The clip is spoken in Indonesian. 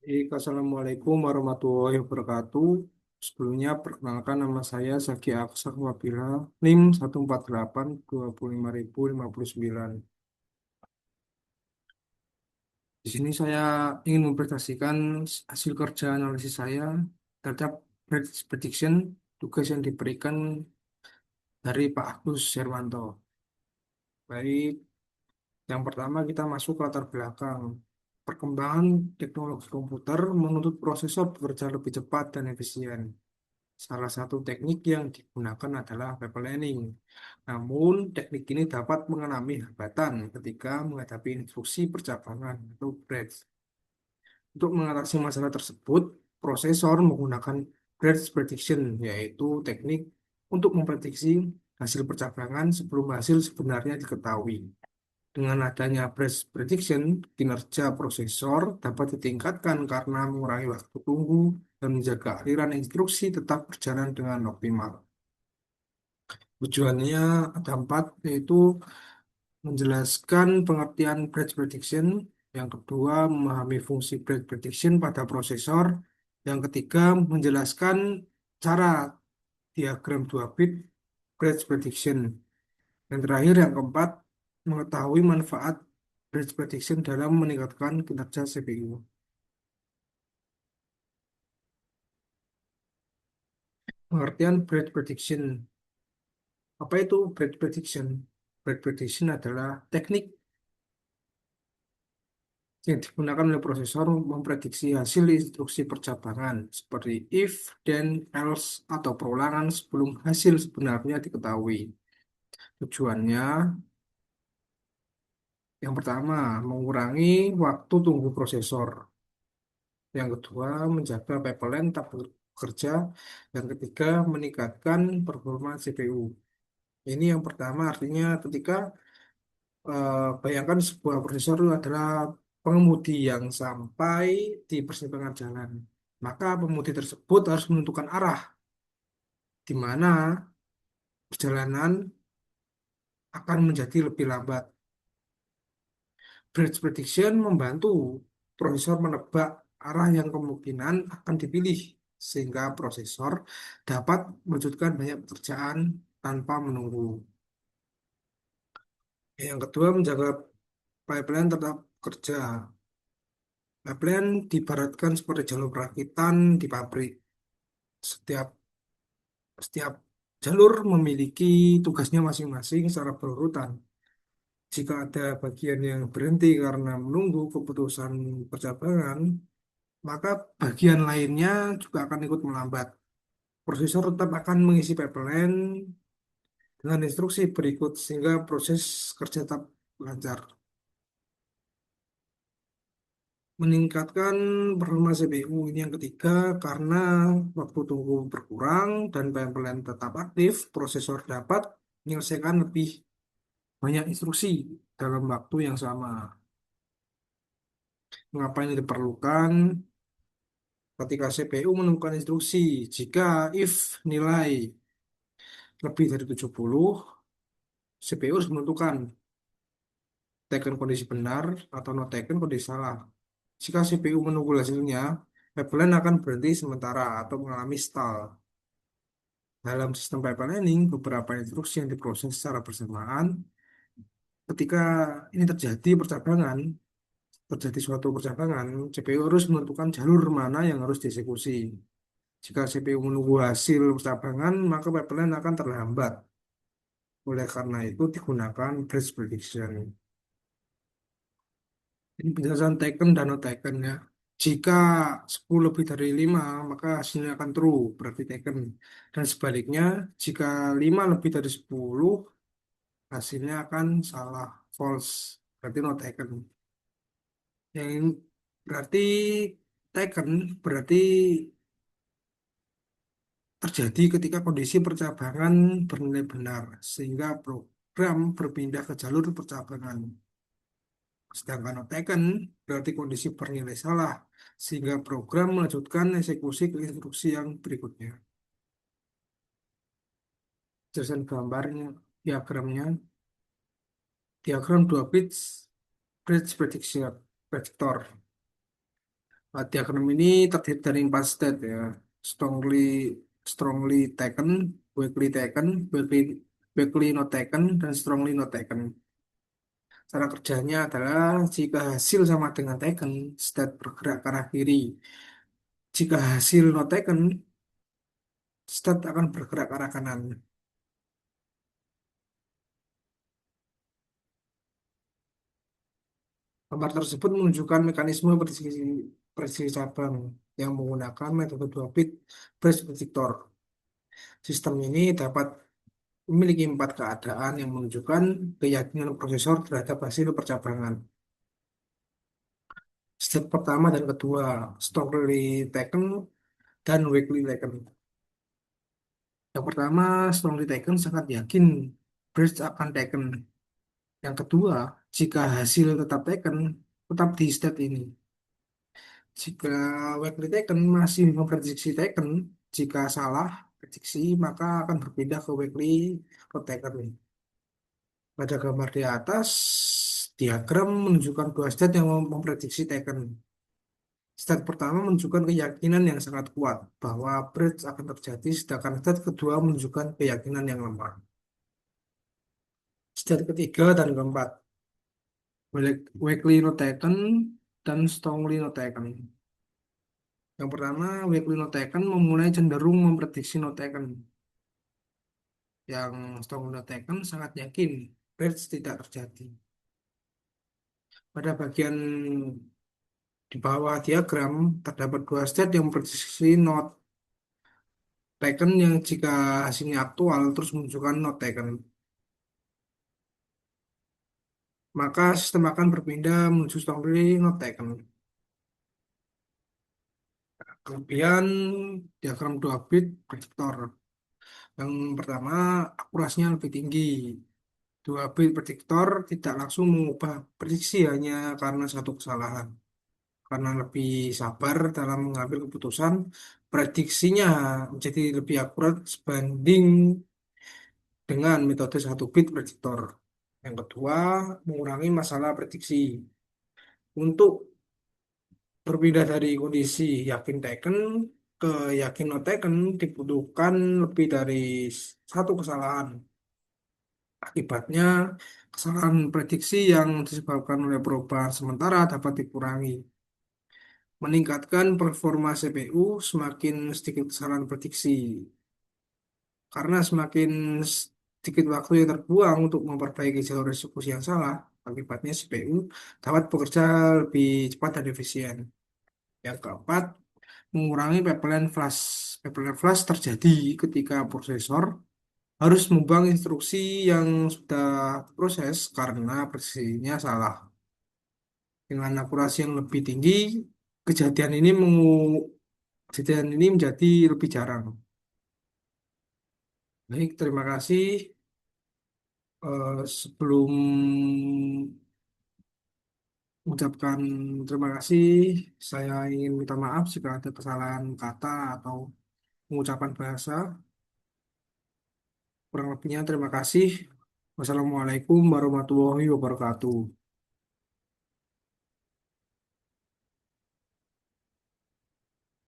Assalamualaikum warahmatullahi wabarakatuh. Sebelumnya perkenalkan nama saya Zaki Aksak Wabila, NIM 148 25059. Di sini saya ingin mempresentasikan hasil kerja analisis saya terhadap prediction tugas yang diberikan dari Pak Agus Hermanto. Baik, yang pertama kita masuk ke latar belakang. Perkembangan teknologi komputer menuntut prosesor bekerja lebih cepat dan efisien. Salah satu teknik yang digunakan adalah pipelining. Namun, teknik ini dapat mengalami hambatan ketika menghadapi instruksi percabangan atau breadth. Untuk mengatasi masalah tersebut, prosesor menggunakan breadth prediction, yaitu teknik untuk memprediksi hasil percabangan sebelum hasil sebenarnya diketahui. Dengan adanya breadth prediction, kinerja prosesor dapat ditingkatkan karena mengurangi waktu tunggu dan menjaga aliran instruksi tetap berjalan dengan optimal. Tujuannya ada empat, yaitu menjelaskan pengertian breadth prediction, yang kedua memahami fungsi breadth prediction pada prosesor, yang ketiga menjelaskan cara diagram 2 bit breadth prediction, yang terakhir yang keempat mengetahui manfaat breadth prediction dalam meningkatkan kinerja CPU. Pengertian breadth prediction. Apa itu breadth prediction? Breadth prediction adalah teknik yang digunakan oleh prosesor memprediksi hasil instruksi percabangan seperti if, then, else, atau perulangan sebelum hasil sebenarnya diketahui. Tujuannya yang pertama, mengurangi waktu tunggu prosesor. Yang kedua, menjaga pipeline tetap bekerja. Yang ketiga, meningkatkan performa CPU. Ini yang pertama artinya ketika bayangkan sebuah prosesor itu adalah pengemudi yang sampai di persimpangan jalan. Maka pengemudi tersebut harus menentukan arah di mana perjalanan akan menjadi lebih lambat. Bridge prediction membantu prosesor menebak arah yang kemungkinan akan dipilih sehingga prosesor dapat melanjutkan banyak pekerjaan tanpa menunggu. Yang kedua, menjaga pipeline tetap kerja. Pipeline diibaratkan seperti jalur perakitan di pabrik. Setiap setiap jalur memiliki tugasnya masing-masing secara berurutan. Jika ada bagian yang berhenti karena menunggu keputusan percabangan, maka bagian lainnya juga akan ikut melambat. Prosesor tetap akan mengisi pipeline dengan instruksi berikut sehingga proses kerja tetap lancar. Meningkatkan performa CPU ini yang ketiga karena waktu tunggu berkurang dan pipeline tetap aktif, prosesor dapat menyelesaikan lebih banyak instruksi dalam waktu yang sama. Mengapa ini diperlukan? Ketika CPU menemukan instruksi, jika if nilai lebih dari 70, CPU harus menentukan taken kondisi benar atau not taken kondisi salah. Jika CPU menunggu hasilnya, pipeline akan berhenti sementara atau mengalami stall. Dalam sistem pipelining, beberapa instruksi yang diproses secara bersamaan. Ketika ini terjadi suatu percabangan, CPU harus menentukan jalur mana yang harus dieksekusi. Jika CPU menunggu hasil percabangan, maka pipeline akan terlambat. Oleh karena itu digunakan bridge prediction. Ini penjelasan taken dan not taken ya. Jika 10 lebih dari 5, maka hasilnya akan true, berarti taken. Dan sebaliknya, jika 5 lebih dari 10, hasilnya akan salah, false, berarti not taken. Yang ini berarti taken, berarti terjadi ketika kondisi percabangan bernilai benar, sehingga program berpindah ke jalur percabangan. Sedangkan not taken berarti kondisi bernilai salah, sehingga program melanjutkan eksekusi ke instruksi yang berikutnya. Jelasan gambarnya, diagramnya, diagram 2 bits bridge prediction predictor. Diagram ini terdiri dari empat state ya. Strongly strongly taken, weakly taken, weakly not taken, dan strongly not taken. Cara kerjanya adalah jika hasil sama dengan taken, state bergerak ke arah kiri. Jika hasil not taken, state akan bergerak ke arah kanan. Gambar tersebut menunjukkan mekanisme prediksi cabang yang menggunakan metode 2 bit bridge predictor. Sistem ini dapat memiliki empat keadaan yang menunjukkan keyakinan prosesor terhadap hasil percabangan. Step pertama dan kedua, strongly taken dan weakly taken. Yang pertama, strongly taken sangat yakin bridge akan taken. Yang kedua, jika hasil tetap taken, tetap di state ini. Jika weakly taken masih memprediksi taken, jika salah prediksi maka akan berpindah ke weakly not taken. Pada gambar di atas, diagram menunjukkan dua state yang memprediksi taken. State pertama menunjukkan keyakinan yang sangat kuat bahwa bridge akan terjadi, sedangkan state kedua menunjukkan keyakinan yang lemah. State ketiga dan keempat, weakly not taken dan strongly not taken. Yang pertama, weakly not taken memulai cenderung memprediksi not taken. Yang strongly not taken sangat yakin bridge tidak terjadi. Pada bagian di bawah diagram terdapat dua state yang memprediksi not taken yang jika hasilnya aktual terus menunjukkan not taken. Maka sistem akan berpindah menuju strongly not taken. Kelebihan diagram 2 bit prediktor. Yang pertama, akurasinya lebih tinggi. 2 bit prediktor tidak langsung mengubah prediksi hanya karena satu kesalahan. Karena lebih sabar dalam mengambil keputusan, prediksinya menjadi lebih akurat sebanding dengan metode 1 bit prediktor. Yang kedua, mengurangi masalah prediksi. Untuk berpindah dari kondisi yakin taken ke yakin not taken dibutuhkan lebih dari satu kesalahan. Akibatnya, kesalahan prediksi yang disebabkan oleh perubahan sementara dapat dikurangi. Meningkatkan performa CPU semakin sedikit kesalahan prediksi. Karena semakin sedikit waktu yang terbuang untuk memperbaiki jalur eksekusi yang salah, akibatnya CPU dapat bekerja lebih cepat dan efisien. Yang keempat, mengurangi pipeline flash. Pipeline flash terjadi ketika prosesor harus membuang instruksi yang sudah proses karena presisinya salah. Dengan akurasi yang lebih tinggi, kejadian ini kejadian ini menjadi lebih jarang. Baik, terima kasih. Sebelum mengucapkan terima kasih, saya ingin minta maaf jika ada kesalahan kata atau pengucapan bahasa. Kurang lebihnya terima kasih. Wassalamualaikum warahmatullahi wabarakatuh.